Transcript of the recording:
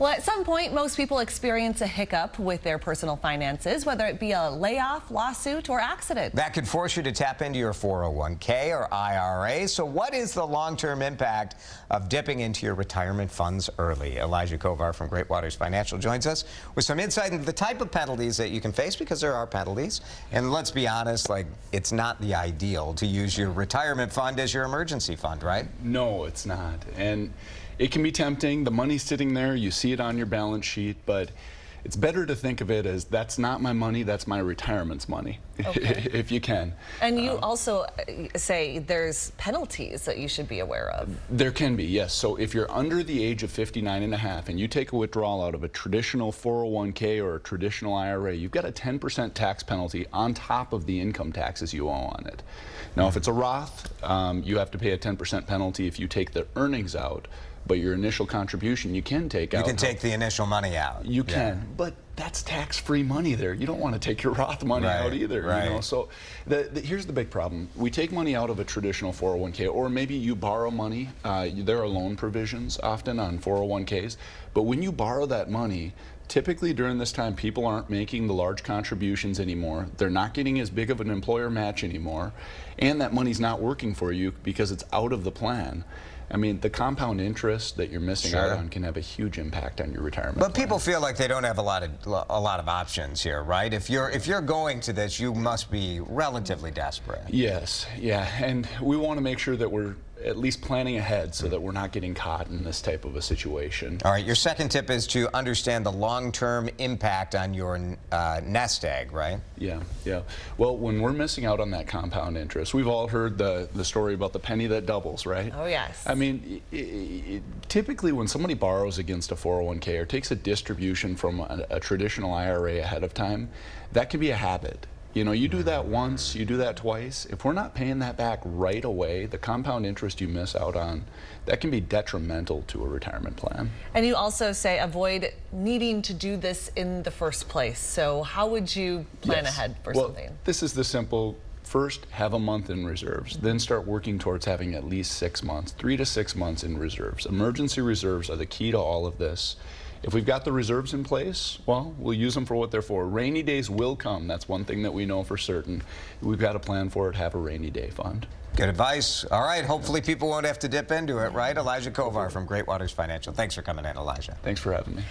Well, at some point, most people experience a hiccup with their personal finances, whether it be a layoff, lawsuit, or accident. That could force you to tap into your 401k or IRA. So what is the long-term impact of dipping into your retirement funds early? Elijah Kovar from Great Waters Financial joins us with some insight into the type of penalties that you can face, because there are penalties. And let's be honest, it's not the ideal to use your retirement fund as your emergency fund, right? No, it's not. And it can be tempting. The money's sitting there, you see it on your balance sheet, but it's better to think of it as that's not my money, that's my retirement's money, okay. If you can. And you also say there's penalties that you should be aware of. There can be, yes. So if you're under the age of 59 and a half and you take a withdrawal out of a traditional 401k or a traditional IRA, you've got a 10% tax penalty on top of the income taxes you owe on it. Now, if it's a Roth, you have to pay a 10% penalty if you take the earnings out. But your initial contribution, you can take out. You can take the initial money out. You can, but that's tax-free money there. You don't want to take your Roth money out either. Right. You know? So here's the big problem. We take money out of a traditional 401k, or maybe you borrow money. There are loan provisions often on 401ks. But when you borrow that money, typically during this time, people aren't making the large contributions anymore. They're not getting as big of an employer match anymore. And that money's not working for you because it's out of the plan. I mean, the compound interest that you're missing out on can have a huge impact on your retirement But plan. people feel like they don't have a lot of options here, right? If you're going to this, you must be relatively desperate. Yes, yeah, and we want to make sure that we're at least planning ahead so that we're not getting caught in this type of a situation. All right, your second tip is to understand the long-term impact on your nest egg, right? Yeah, yeah. Well, when we're missing out on that compound interest, we've all heard the story about the penny that doubles, right? Oh, yes. I mean, typically when somebody borrows against a 401k or takes a distribution from a traditional IRA ahead of time, that can be a habit. You know, you do that once, you do that twice. If we're not paying that back right away, the compound interest you miss out on, that can be detrimental to a retirement plan. And you also say avoid needing to do this in the first place. So how would you plan ahead for something? This is the simple. First, have a month in reserves. Then start working towards having at least 6 months, 3 to 6 months in reserves. Emergency reserves are the key to all of this. If we've got the reserves in place, well, we'll use them for what they're for. Rainy days will come. That's one thing that we know for certain. We've got a plan for it. Have a rainy day fund. Good advice. All right, hopefully people won't have to dip into it, right? Elijah Kovar from Great Waters Financial. Thanks for coming in, Elijah. Thanks for having me.